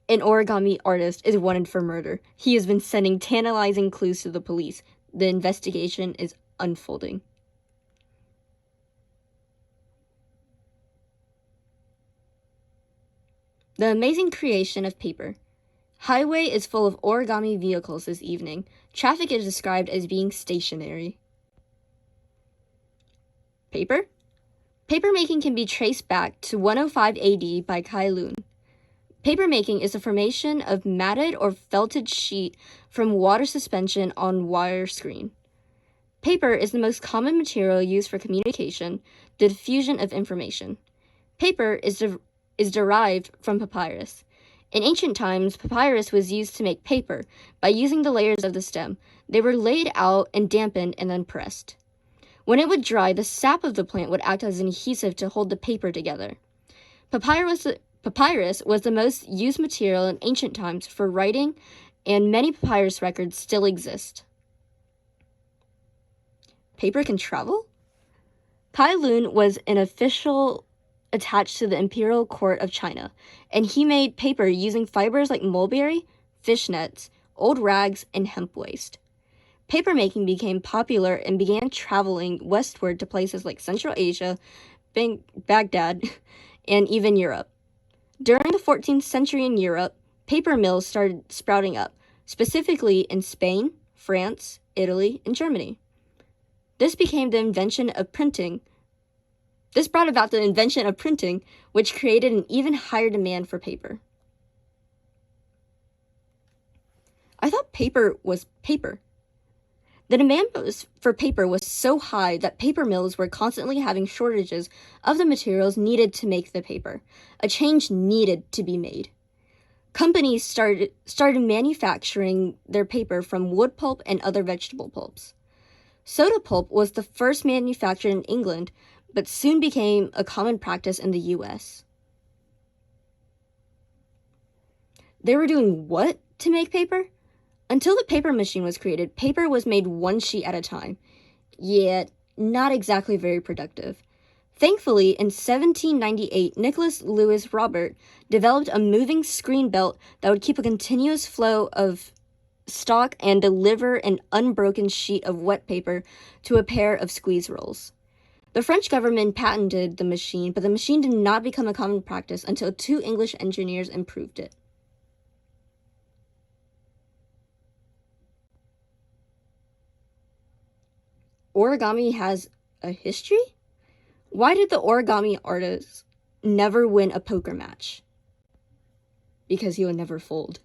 An origami artist is wanted for murder. He has been sending tantalizing clues to the police. The investigation is unfolding. The amazing creation of paper. Highway is full of origami vehicles this evening. Traffic is described as being stationary. Paper? Papermaking can be traced back to 105 AD by Kai Lun. Papermaking is the formation of matted or felted sheet from water suspension on wire screen. Paper is the most common material used for communication, the diffusion of information. Paper is derived from papyrus. In ancient times, papyrus was used to make paper by using the layers of the stem. They were laid out and dampened and then pressed. When it would dry, the sap of the plant would act as an adhesive to hold the paper together. Papyrus was the most used material in ancient times for writing, and many papyrus records still exist. Paper can travel? Kai Lun was an official attached to the imperial court of China, and he made paper using fibers like mulberry, fish nets, old rags, and hemp waste. Papermaking became popular and began traveling westward to places like Central Asia, Baghdad, and even Europe. During the 14th century in Europe, paper mills started sprouting up, specifically in Spain, France, Italy, and Germany. This brought about the invention of printing, which created an even higher demand for paper. I thought paper was paper. The demand for paper was so high that paper mills were constantly having shortages of the materials needed to make the paper. A change needed to be made. Companies started manufacturing their paper from wood pulp and other vegetable pulps. Soda pulp was the first manufactured in England, but soon became a common practice in the US. They were doing what to make paper? Until the paper machine was created, paper was made one sheet at a time, yet not exactly very productive. Thankfully, in 1798, Nicholas Lewis Robert developed a moving screen belt that would keep a continuous flow of stock and deliver an unbroken sheet of wet paper to a pair of squeeze rolls. The French government patented the machine, but the machine did not become a common practice until 2 English engineers improved it. Origami has a history? Why did the origami artist never win a poker match? Because he would never fold.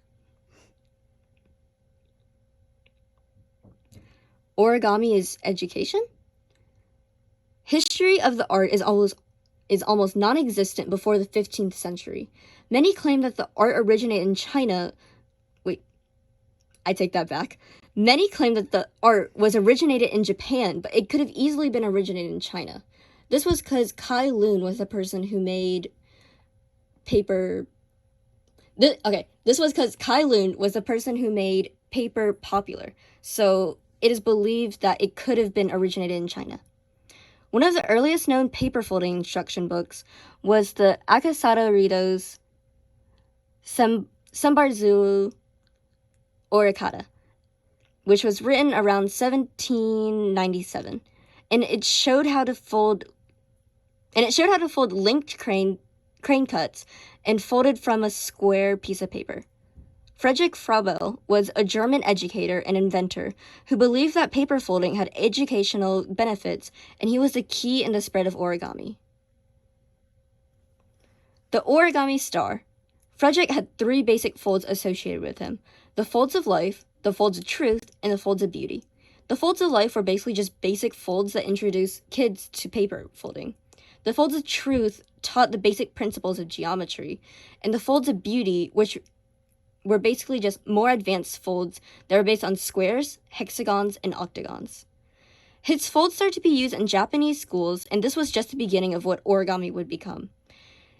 Origami is education? History of the art is almost non-existent before the 15th century. Many claim that the art originated in China. Wait, I take that back. Many claim that the art was originated in Japan, but it could have easily been originated in China. This was because Kai Lun was the person who made paper. This was because Kai Lun was the person who made paper popular. So it is believed that it could have been originated in China. One of the earliest known paper folding instruction books was the Akasada Rito's Sambarzu Orikata, which was written around 1797, and it showed how to fold linked crane cuts and folded from a square piece of paper. Friedrich Froebel was a German educator and inventor who believed that paper folding had educational benefits, and he was the key in the spread of origami. The origami star. Friedrich had 3 basic folds associated with him: the folds of life, the folds of truth, and the folds of beauty. The folds of life were basically just basic folds that introduced kids to paper folding. The folds of truth taught the basic principles of geometry, and the folds of beauty, which were basically just more advanced folds that were based on squares, hexagons, and octagons. His folds started to be used in Japanese schools, and this was just the beginning of what origami would become.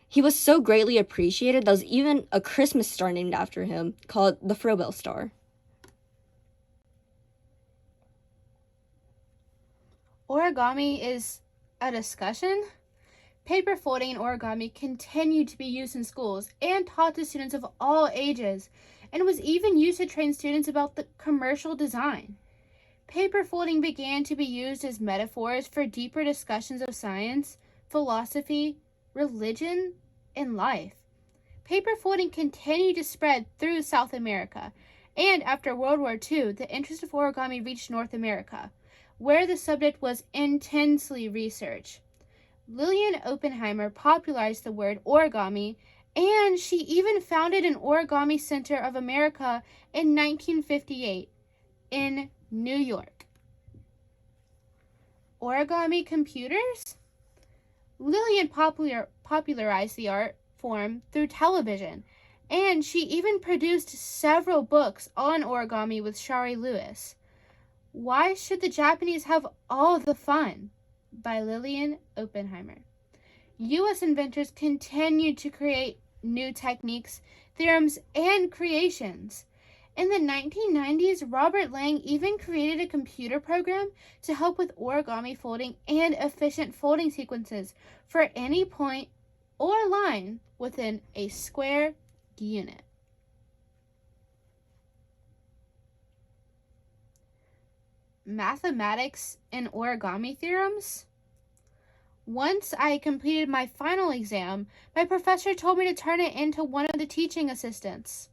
He was so greatly appreciated, there was even a Christmas star named after him, called the Froebel Star. Origami is a discussion Paper folding and origami continued to be used in schools and taught to students of all ages, and was even used to train students about the commercial design. Paper folding began to be used as metaphors for deeper discussions of science, philosophy, religion, and life. Paper folding continued to spread through South America, and after World War II, the interest of origami reached North America, where the subject was intensely researched. Lillian Oppenheimer popularized the word origami, and she even founded an Origami Center of America in 1958 in New York. Origami computers? Lillian popularized the art form through television, and she even produced several books on origami with Shari Lewis. Why Should the Japanese Have All the Fun? By Lillian Oppenheimer. U.S. inventors continued to create new techniques, theorems, and creations. In the 1990s, Robert Lang even created a computer program to help with origami folding and efficient folding sequences for any point or line within a square unit. Mathematics and origami theorems? Once I completed my final exam, my professor told me to turn it into one of the teaching assistants.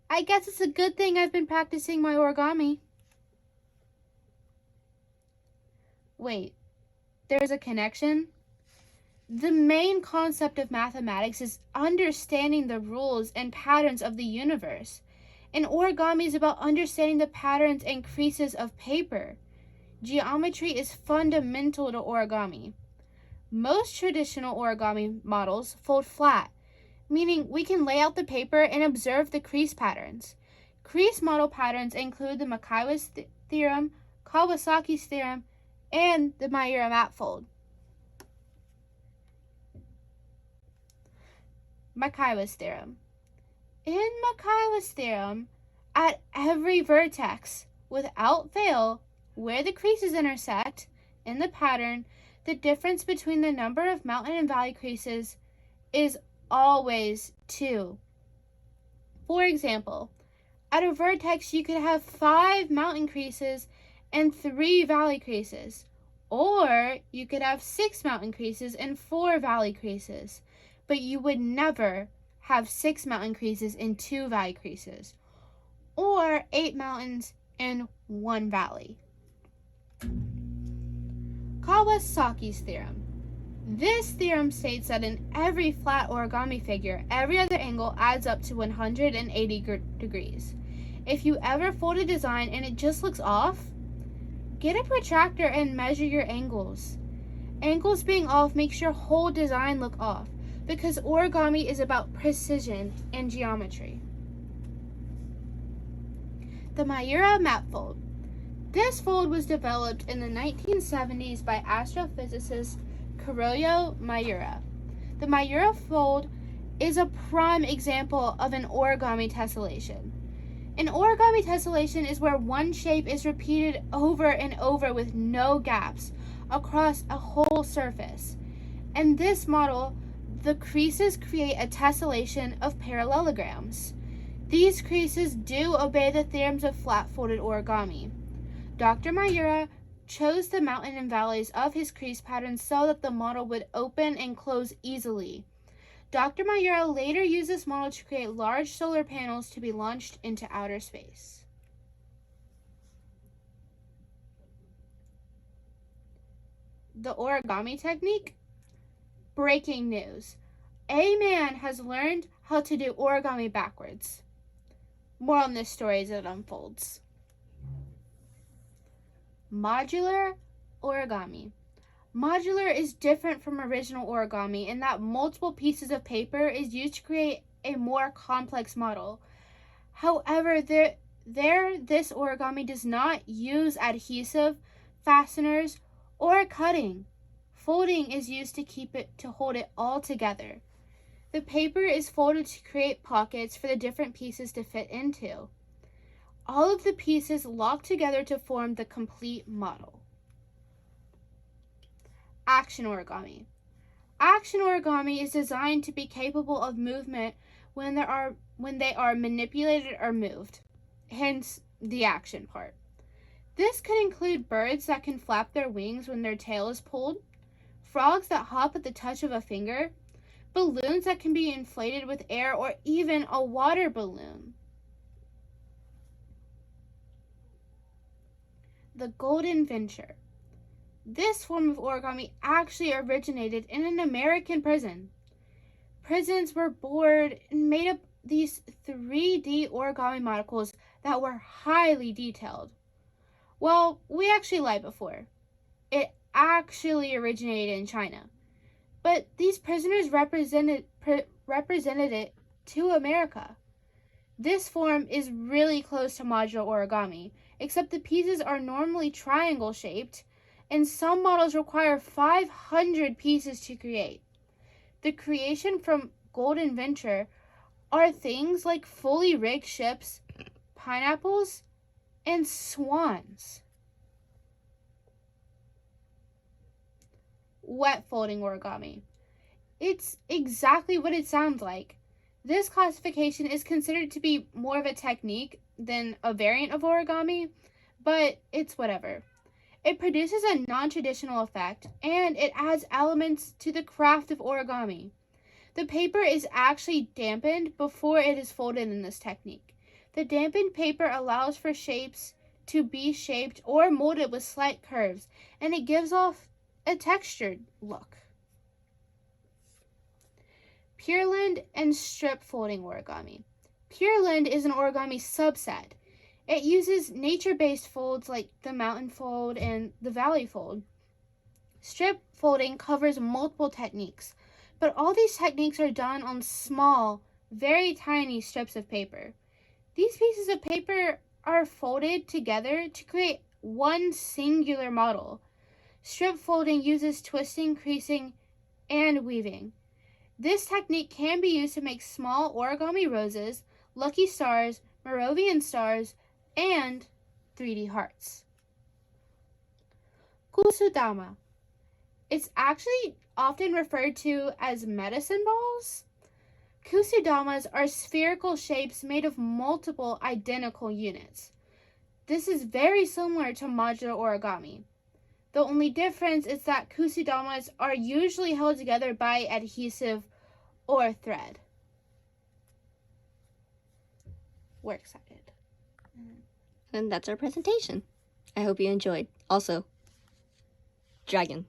I guess it's a good thing I've been practicing my origami. Wait, there's a connection? The main concept of mathematics is understanding the rules and patterns of the universe, and origami is about understanding the patterns and creases of paper. Geometry is fundamental to origami. Most traditional origami models fold flat, meaning we can lay out the paper and observe the crease patterns. Crease model patterns include the Makaiwa's theorem, Kawasaki's theorem, and the Miura map fold. Makaiwa's theorem. In Makaiwa's theorem, at every vertex, without fail, where the creases intersect in the pattern, the difference between the number of mountain and valley creases is always 2. For example, at a vertex you could have 5 mountain creases and 3 valley creases, or you could have 6 mountain creases and 4 valley creases, but you would never have 6 mountain creases and 2 valley creases, or 8 mountains and 1 valley. Kawasaki's theorem. This theorem states that in every flat origami figure, every other angle adds up to 180 degrees. If you ever fold a design and it just looks off, get a protractor and measure your angles. Angles being off makes your whole design look off, because origami is about precision and geometry. The Miura map fold. This fold was developed in the 1970s by astrophysicist Kuroyo Miura. The Miura fold is a prime example of an origami tessellation. An origami tessellation is where one shape is repeated over and over with no gaps across a whole surface. In this model, the creases create a tessellation of parallelograms. These creases do obey the theorems of flat-folded origami. Dr. Miura chose the mountain and valleys of his crease patterns so that the model would open and close easily. Dr. Miura later used this model to create large solar panels to be launched into outer space. The origami technique? Breaking news. A man has learned how to do origami backwards. More on this story as it unfolds. Modular origami. Modular is different from original origami in that multiple pieces of paper is used to create a more complex model. However, this origami does not use adhesive, fasteners, or cutting. Folding is used to hold it all together. The paper is folded to create pockets for the different pieces to fit into. All of the pieces lock together to form the complete model. Action origami. Action origami is designed to be capable of movement when they are manipulated or moved, hence the action part. This could include birds that can flap their wings when their tail is pulled, frogs that hop at the touch of a finger, balloons that can be inflated with air, or even a water balloon. The Golden Venture. This form of origami actually originated in an American prison. Prisons were bored and made up these 3D origami models that were highly detailed. Well, we actually lied before. It actually originated in China. But these prisoners represented it to America. This form is really close to modular origami, except the pieces are normally triangle shaped, and some models require 500 pieces to create. The creation from Golden Venture are things like fully rigged ships, pineapples, and swans. Wet folding origami. It's exactly what it sounds like. This classification is considered to be more of a technique than a variant of origami, but it's whatever. It produces a non-traditional effect, and it adds elements to the craft of origami. The paper is actually dampened before it is folded in this technique. The dampened paper allows for shapes to be shaped or molded with slight curves, and it gives off a textured look. Pureland and strip folding origami. Pureland is an origami subset. It uses nature-based folds like the mountain fold and the valley fold. Strip folding covers multiple techniques, but all these techniques are done on small, very tiny strips of paper. These pieces of paper are folded together to create one singular model. Strip folding uses twisting, creasing, and weaving. This technique can be used to make small origami roses, lucky stars, Moravian stars, and 3D hearts. Kusudama. It's actually often referred to as medicine balls. Kusudamas are spherical shapes made of multiple identical units. This is very similar to modular origami. The only difference is that kusudamas are usually held together by adhesive or thread. We're excited. And that's our presentation. I hope you enjoyed. Also, dragon.